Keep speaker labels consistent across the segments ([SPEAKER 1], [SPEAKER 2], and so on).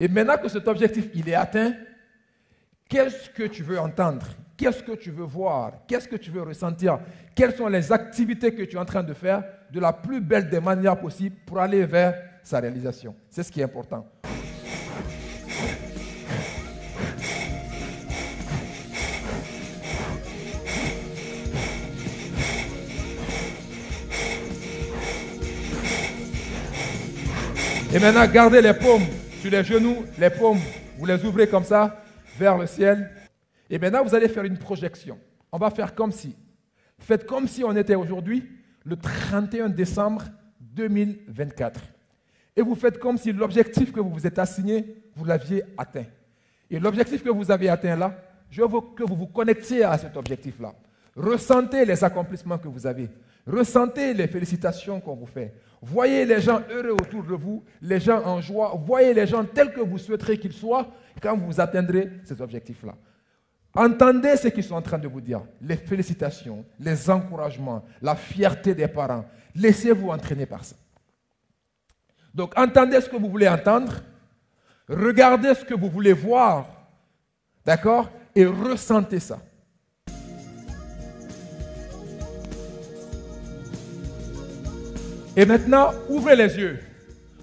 [SPEAKER 1] Et maintenant que cet objectif il est atteint, qu'est-ce que tu veux entendre? Qu'est-ce que tu veux voir? Qu'est-ce que tu veux ressentir? Quelles sont les activités que tu es en train de faire de la plus belle des manières possibles pour aller vers sa réalisation? C'est ce qui est important. Et maintenant, gardez les paumes sur les genoux, les paumes, vous les ouvrez comme ça, vers le ciel. Et maintenant, vous allez faire une projection. On va faire comme si. Faites comme si on était aujourd'hui, le 31 décembre 2024. Et vous faites comme si l'objectif que vous vous êtes assigné, vous l'aviez atteint. Et l'objectif que vous avez atteint là, je veux que vous vous connectiez à cet objectif-là. Ressentez les accomplissements que vous avez. Ressentez les félicitations qu'on vous fait. Voyez les gens heureux autour de vous, les gens en joie. Voyez les gens tels que vous souhaiterez qu'ils soient quand vous atteindrez ces objectifs-là. Entendez ce qu'ils sont en train de vous dire. Les félicitations, les encouragements, la fierté des parents. Laissez-vous entraîner par ça. Donc, entendez ce que vous voulez entendre. Regardez ce que vous voulez voir. D'accord? Et ressentez ça. Et maintenant, ouvrez les yeux.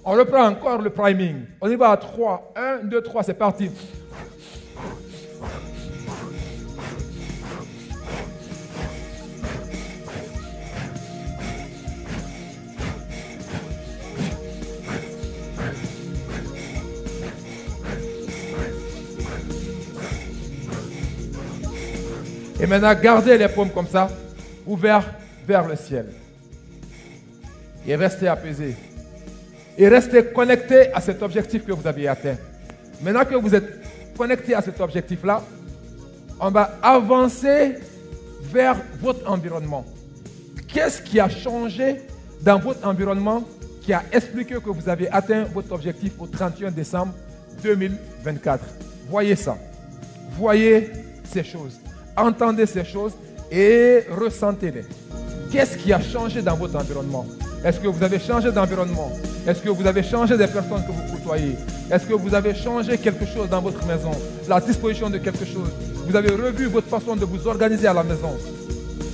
[SPEAKER 1] On reprend encore le priming. On y va à 3. 1, 2, 3, c'est parti. Et maintenant, gardez les paumes comme ça, ouvertes vers le ciel. Et restez apaisé. Et restez connecté à cet objectif que vous avez atteint. Maintenant que vous êtes connecté à cet objectif-là, on va avancer vers votre environnement. Qu'est-ce qui a changé dans votre environnement qui a expliqué que vous avez atteint votre objectif au 31 décembre 2024? Voyez ça. Voyez ces choses. Entendez ces choses et ressentez-les. Qu'est-ce qui a changé dans votre environnement? Est-ce que vous avez changé d'environnement? Est-ce que vous avez changé des personnes que vous côtoyez? Est-ce que vous avez changé quelque chose dans votre maison? La disposition de quelque chose? Vous avez revu votre façon de vous organiser à la maison?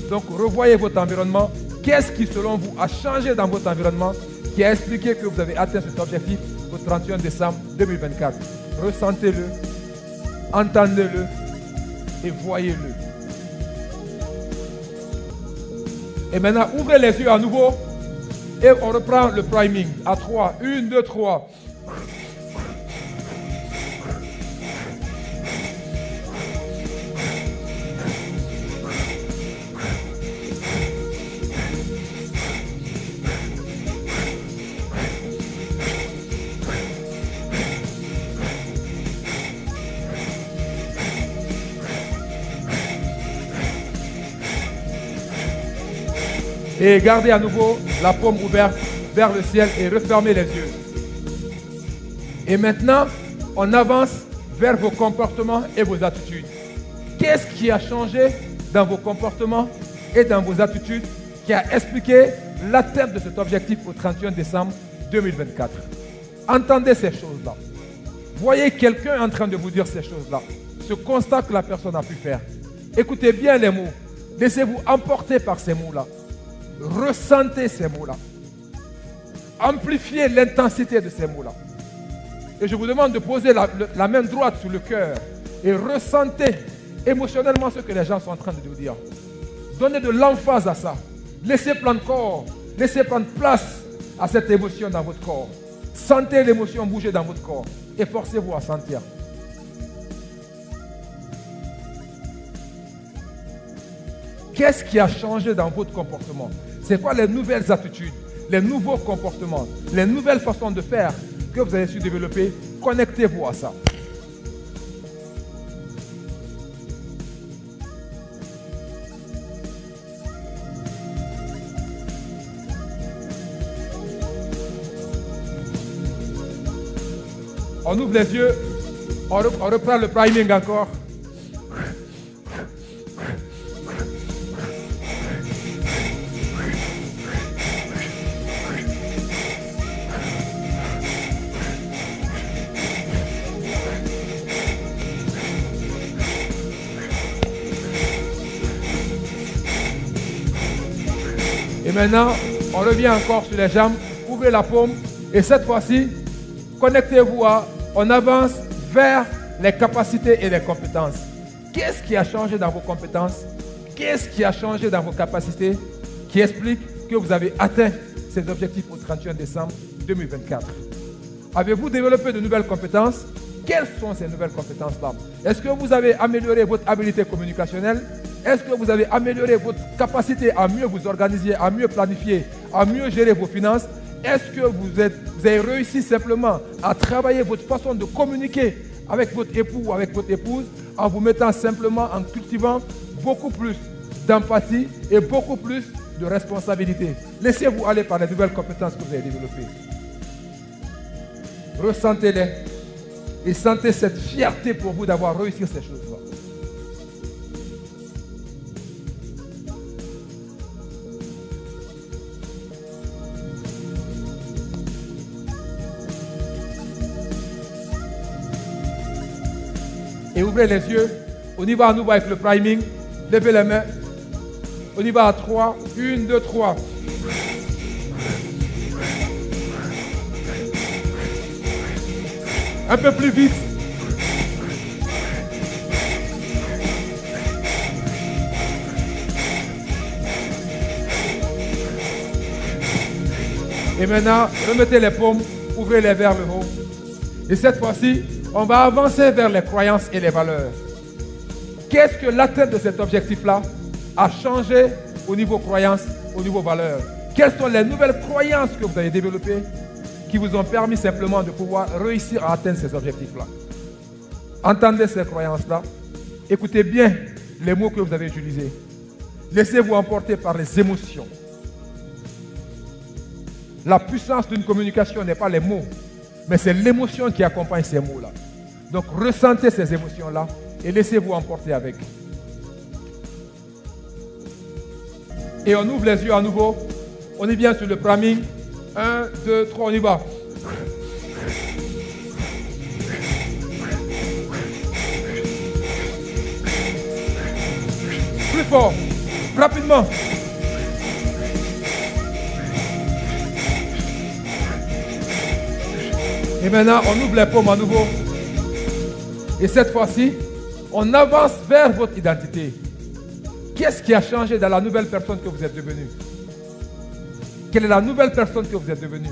[SPEAKER 1] Donc, revoyez votre environnement. Qu'est-ce qui, selon vous, a changé dans votre environnement qui a expliqué que vous avez atteint cet objectif au 31 décembre 2024? Ressentez-le, entendez-le et voyez-le. Et maintenant, ouvrez les yeux à nouveau. Et on reprend le priming à 3. 1, 2, 3. Et gardez à nouveau la paume ouverte vers le ciel et refermez les yeux. Et maintenant, on avance vers vos comportements et vos attitudes. Qu'est-ce qui a changé dans vos comportements et dans vos attitudes qui a expliqué l'atteinte de cet objectif au 31 décembre 2024? Entendez ces choses-là. Voyez quelqu'un en train de vous dire ces choses-là. Ce constat que la personne a pu faire. Écoutez bien les mots. Laissez-vous emporter par ces mots-là. Ressentez ces mots-là. Amplifiez l'intensité de ces mots-là. Et je vous demande de poser la main droite sur le cœur et ressentez émotionnellement ce que les gens sont en train de vous dire. Donnez de l'emphase à ça. Laissez prendre corps. Laissez prendre place à cette émotion dans votre corps. Sentez l'émotion bouger dans votre corps. Et forcez-vous à sentir. Qu'est-ce qui a changé dans votre comportement? C'est quoi les nouvelles attitudes, les nouveaux comportements, les nouvelles façons de faire que vous avez su développer? Connectez-vous à ça. On ouvre les yeux, on reprend le priming encore. Et maintenant, on revient encore sur les jambes. Ouvrez la paume. Et cette fois-ci, connectez-vous à... On avance vers les capacités et les compétences. Qu'est-ce qui a changé dans vos compétences? Qu'est-ce qui a changé dans vos capacités qui explique que vous avez atteint ces objectifs au 31 décembre 2024? Avez-vous développé de nouvelles compétences? Quelles sont ces nouvelles compétences-là? Est-ce que vous avez amélioré votre habilité communicationnelle? Est-ce que vous avez amélioré votre capacité à mieux vous organiser, à mieux planifier, à mieux gérer vos finances? Est-ce que vous avez réussi simplement à travailler votre façon de communiquer avec votre époux ou avec votre épouse en vous mettant simplement, en cultivant beaucoup plus d'empathie et beaucoup plus de responsabilité? Laissez-vous aller par les nouvelles compétences que vous avez développées. Ressentez-les et sentez cette fierté pour vous d'avoir réussi ces choses-là. Et ouvrez les yeux. On y va à nouveau avec le priming. Levez les mains. On y va à 3. 1, 2, 3. Un peu plus vite. Et maintenant, remettez les paumes, ouvrez-les vers le haut. Et cette fois-ci, on va avancer vers les croyances et les valeurs. Qu'est-ce que l'atteinte de cet objectif-là a changé au niveau croyances, au niveau valeurs? Quelles sont les nouvelles croyances que vous avez développées qui vous ont permis simplement de pouvoir réussir à atteindre ces objectifs-là? Entendez ces croyances-là. Écoutez bien les mots que vous avez utilisés. Laissez-vous emporter par les émotions. La puissance d'une communication n'est pas les mots, mais c'est l'émotion qui accompagne ces mots-là. Donc ressentez ces émotions-là et laissez-vous emporter avec. Et on ouvre les yeux à nouveau. On y vient sur le priming. 1, 2, 3, on y va. Plus fort, rapidement. Et maintenant, on ouvre les paumes à nouveau. Et cette fois-ci, on avance vers votre identité. Qu'est-ce qui a changé dans la nouvelle personne que vous êtes devenue? Quelle est la nouvelle personne que vous êtes devenue?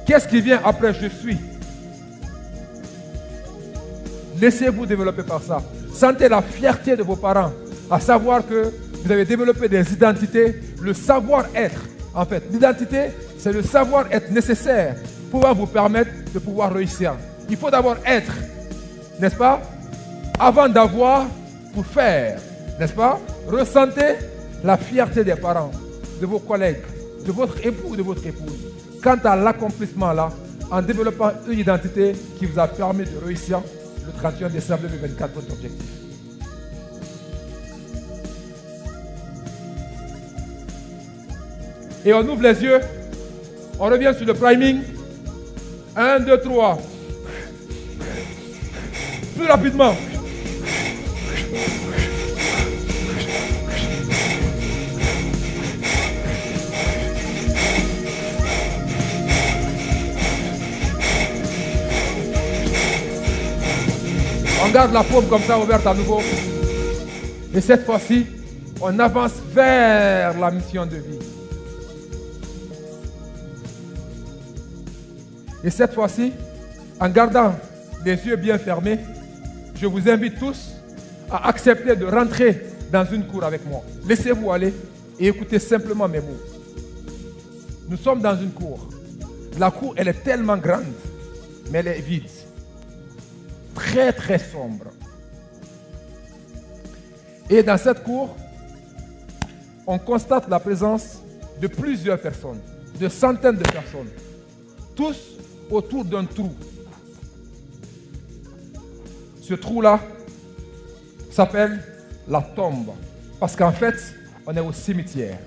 [SPEAKER 1] Qu'est-ce qui vient après je suis? Laissez-vous développer par ça. Sentez la fierté de vos parents, à savoir que vous avez développé des identités, le savoir-être. En fait, l'identité, c'est le savoir-être nécessaire pour pouvoir vous permettre de pouvoir réussir. Il faut d'abord être, n'est-ce pas? Avant d'avoir, pour faire, n'est-ce pas? Ressentez la fierté des parents, de vos collègues, de votre époux ou de votre épouse. Quant à l'accomplissement là, en développant une identité qui vous a permis de réussir le 31 décembre 2024, votre objectif. Et on ouvre les yeux. On revient sur le priming. 1, 2, 3. Plus rapidement. On garde la paume comme ça ouverte à nouveau. Et cette fois-ci, on avance vers la mission de vie. Et cette fois-ci, en gardant les yeux bien fermés, je vous invite tous à accepter de rentrer dans une cour avec moi. Laissez-vous aller et écoutez simplement mes mots. Nous sommes dans une cour. La cour, elle est tellement grande, mais elle est vide. Très, très sombre. Et dans cette cour, on constate la présence de plusieurs personnes, de centaines de personnes, tous autour d'un trou. Ce trou-là s'appelle la tombe, parce qu'en fait, on est au cimetière.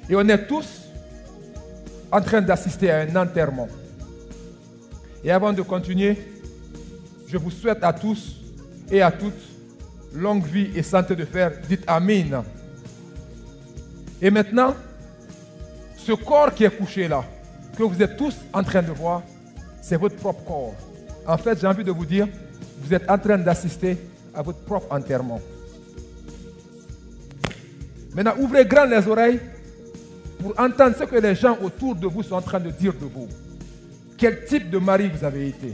[SPEAKER 1] Et on est tous en train d'assister à un enterrement. Et avant de continuer, je vous souhaite à tous et à toutes longue vie et santé de fer. Dites Amen. Et maintenant, ce corps qui est couché là, que vous êtes tous en train de voir, c'est votre propre corps. En fait, j'ai envie de vous dire, vous êtes en train d'assister à votre propre enterrement. Maintenant, ouvrez grand les oreilles pour entendre ce que les gens autour de vous sont en train de dire de vous. Quel type de mari vous avez été?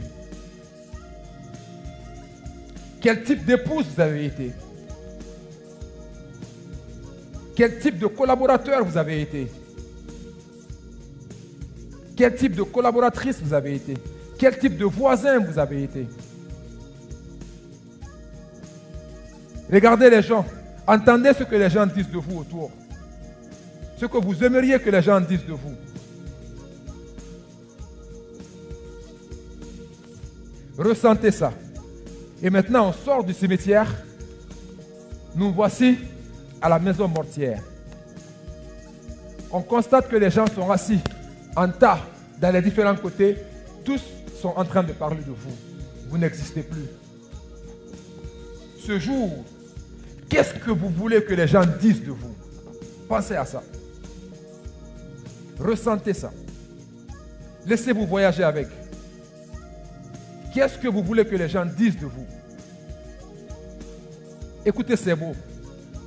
[SPEAKER 1] Quel type d'épouse vous avez été? Quel type de collaborateur vous avez été? Quel type de collaboratrice vous avez été? Quel type de voisin vous avez été? Regardez les gens. Entendez ce que les gens disent de vous autour. Ce que vous aimeriez que les gens disent de vous. Ressentez ça. Et maintenant, on sort du cimetière. Nous voici à la maison mortière. On constate que les gens sont assis en tas dans les différents côtés. Tous sont en train de parler de vous. Vous n'existez plus. Ce jour, qu'est-ce que vous voulez que les gens disent de vous? Pensez à ça. Ressentez ça. Laissez-vous voyager avec. Qu'est-ce que vous voulez que les gens disent de vous? Écoutez ces mots.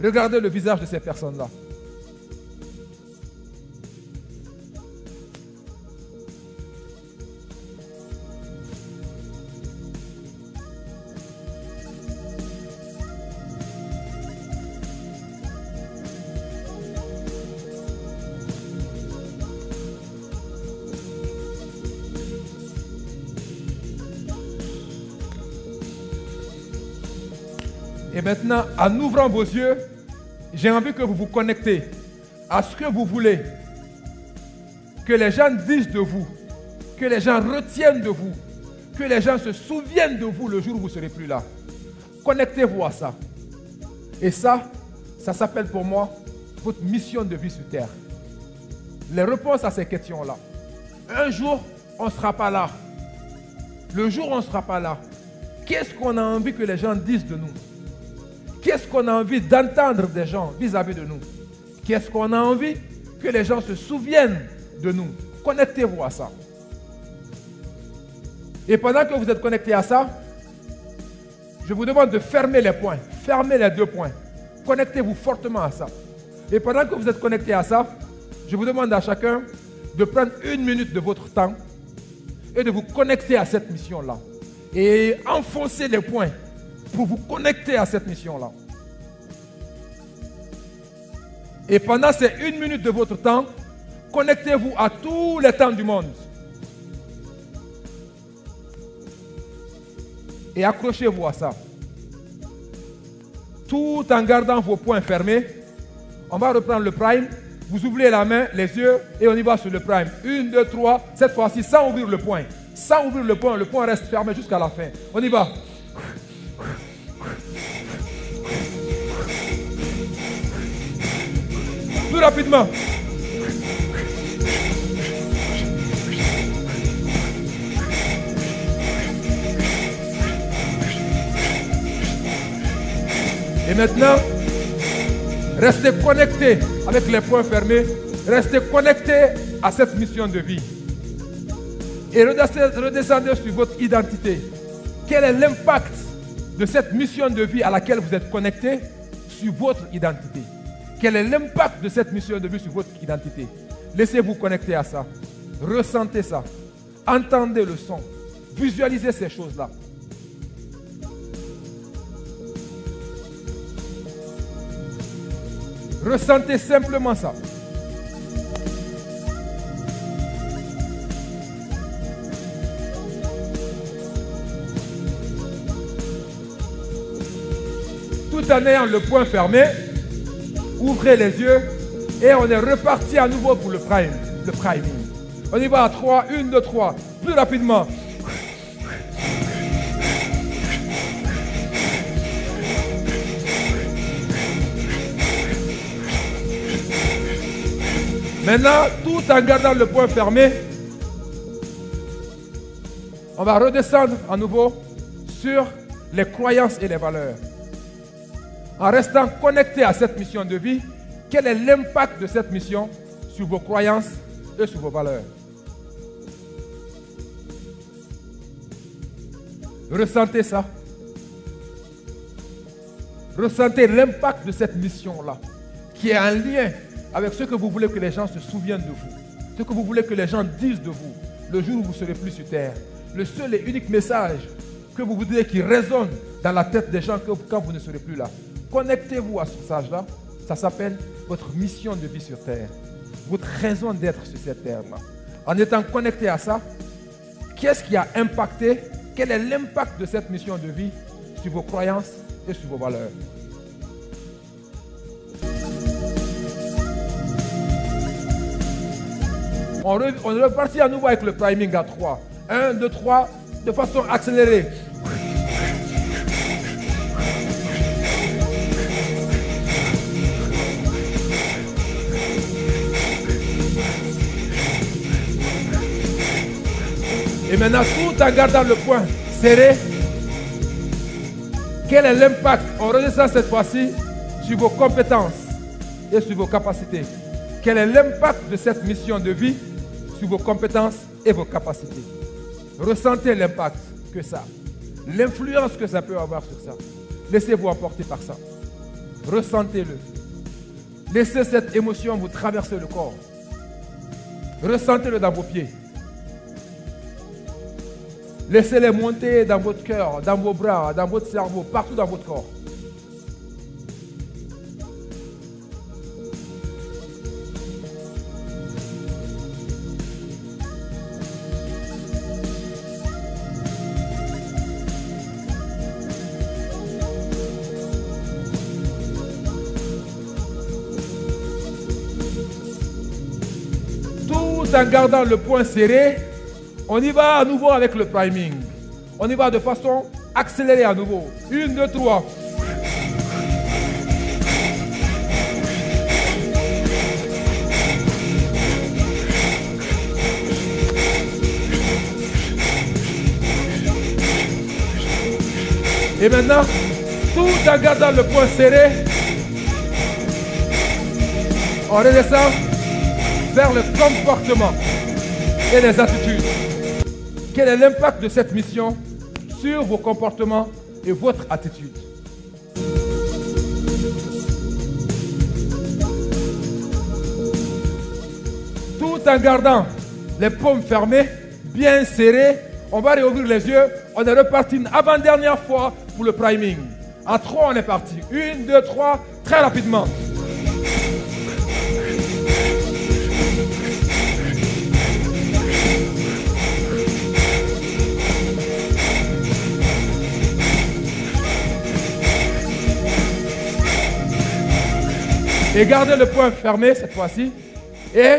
[SPEAKER 1] Regardez le visage de ces personnes-là. Et maintenant, en ouvrant vos yeux, j'ai envie que vous vous connectez à ce que vous voulez que les gens disent de vous, que les gens retiennent de vous, que les gens se souviennent de vous le jour où vous ne serez plus là. Connectez-vous à ça. Et ça s'appelle pour moi votre mission de vie sur terre. Les réponses à ces questions-là. Un jour, on ne sera pas là. Le jour où on ne sera pas là, qu'est-ce qu'on a envie que les gens disent de nous? Qu'est-ce qu'on a envie d'entendre des gens vis-à-vis de nous? Qu'est-ce qu'on a envie que les gens se souviennent de nous? Connectez-vous à ça. Et pendant que vous êtes connectés à ça, je vous demande de fermer les points. Fermez les 2 points. Connectez-vous fortement à ça. Et pendant que vous êtes connectés à ça, je vous demande à chacun de prendre 1 minute de votre temps et de vous connecter à cette mission-là. Et enfoncer les points pour vous connecter à cette mission-là. Et pendant ces 1 minute de votre temps, connectez-vous à tous les temps du monde. Et accrochez-vous à ça. Tout en gardant vos poings fermés, on va reprendre le prime. Vous ouvrez la main, les yeux, et on y va sur le prime. 1, 2, 3, cette fois-ci sans ouvrir le poing. Sans ouvrir le poing reste fermé jusqu'à la fin. On y va. Plus rapidement. Et maintenant, restez connectés avec les poings fermés. Restez connectés à cette mission de vie. Et redescendez sur votre identité. Quel est l'impact de cette mission de vie à laquelle vous êtes connectés sur votre identité? Quel est l'impact de cette mission de vie sur votre identité? Laissez-vous connecter à ça. Ressentez ça. Entendez le son. Visualisez ces choses-là. Ressentez simplement ça. Tout en ayant le poing fermé, ouvrez les yeux et on est reparti à nouveau pour le priming. On y va à 3, 1, 2, 3, plus rapidement. Maintenant, tout en gardant le poing fermé, on va redescendre à nouveau sur les croyances et les valeurs. En restant connecté à cette mission de vie, quel est l'impact de cette mission sur vos croyances et sur vos valeurs? Ressentez ça. Ressentez l'impact de cette mission-là, qui est en lien avec ce que vous voulez que les gens se souviennent de vous, ce que vous voulez que les gens disent de vous, le jour où vous ne serez plus sur terre. Le seul et unique message que vous voudrez qui résonne dans la tête des gens quand vous ne serez plus là. Connectez-vous à ce message-là. Ça s'appelle votre mission de vie sur terre. Votre raison d'être sur cette terre-là. En étant connecté à ça, qu'est-ce qui a impacté? Quel est l'impact de cette mission de vie sur vos croyances et sur vos valeurs? On est reparti à nouveau avec le priming à 3. 1, 2, 3, de façon accélérée. Et maintenant, tout en gardant le poing serré, quel est l'impact? On redescend cette fois-ci sur vos compétences et sur vos capacités. Quel est l'impact de cette mission de vie sur vos compétences et vos capacités? Ressentez l'impact que ça, l'influence que ça peut avoir sur ça. Laissez-vous emporter par ça. Ressentez-le. Laissez cette émotion vous traverser le corps. Ressentez-le dans vos pieds. Laissez-les monter dans votre cœur, dans vos bras, dans votre cerveau, partout dans votre corps. Tout en gardant le poing serré, on y va à nouveau avec le priming. On y va de façon accélérée à nouveau. 1, 2, 3. Et maintenant, tout en gardant le poing serré, on redescend vers le comportement et les attitudes. Quel est l'impact de cette mission sur vos comportements et votre attitude? Tout en gardant les paumes fermées, bien serrées, on va réouvrir les yeux. On est reparti une avant-dernière fois pour le priming. En 3, on est parti. 1, 2, 3, très rapidement. Et gardez le poing fermé cette fois-ci. Et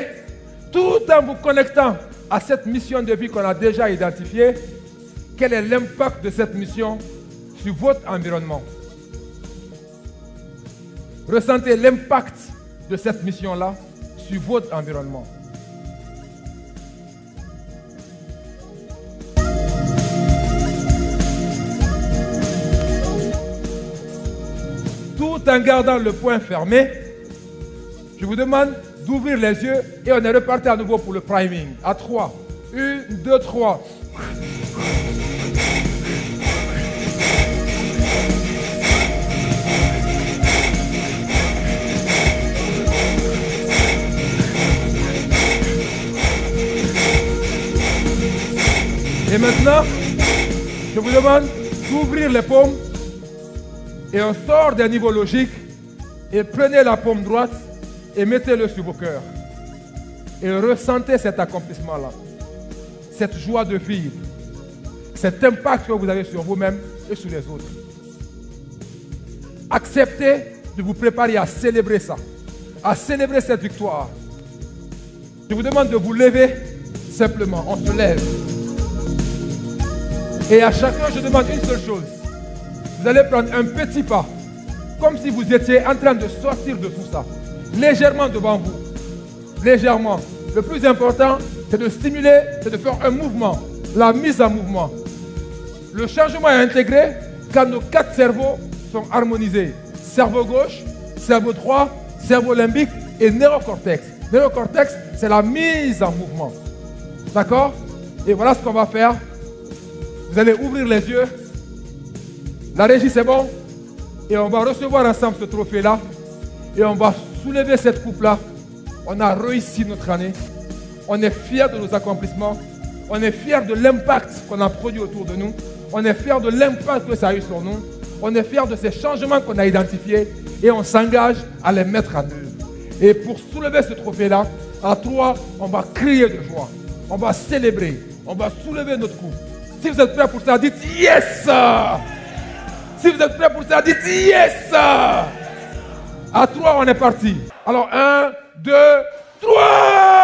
[SPEAKER 1] tout en vous connectant à cette mission de vie qu'on a déjà identifiée, quel est l'impact de cette mission sur votre environnement? Ressentez l'impact de cette mission-là sur votre environnement. Tout en gardant le poing fermé, je vous demande d'ouvrir les yeux et on est reparti à nouveau pour le priming. À 3. 1, 2, 3. Et maintenant, je vous demande d'ouvrir les paumes et on sort des niveaux logiques et prenez la paume droite et mettez-le sur vos cœurs. Et ressentez cet accomplissement-là, cette joie de vivre, cet impact que vous avez sur vous-même et sur les autres. Acceptez de vous préparer à célébrer ça, à célébrer cette victoire. Je vous demande de vous lever simplement, on se lève. Et à chacun, je demande une seule chose. Vous allez prendre un petit pas, comme si vous étiez en train de sortir de tout ça. Légèrement devant vous. Légèrement. Le plus important, c'est de stimuler, c'est de faire un mouvement. La mise en mouvement. Le changement est intégré quand nos 4 cerveaux sont harmonisés. cerveau gauche, cerveau droit, cerveau limbique et néocortex. Néocortex, c'est la mise en mouvement. D'accord? Et voilà ce qu'on va faire. Vous allez ouvrir les yeux. La régie, c'est bon? Et on va recevoir ensemble ce trophée-là. Et on va soulever cette coupe-là. On a réussi notre année. On est fiers de nos accomplissements. On est fiers de l'impact qu'on a produit autour de nous. On est fiers de l'impact que ça a eu sur nous. On est fiers de ces changements qu'on a identifiés. Et on s'engage à les mettre en œuvre. Et pour soulever ce trophée-là, à 3, on va crier de joie. On va célébrer. On va soulever notre coupe. Si vous êtes prêts pour ça, dites yes! Si vous êtes prêts pour ça, dites yes! À 3, on est parti. Alors, 1, 2, 3!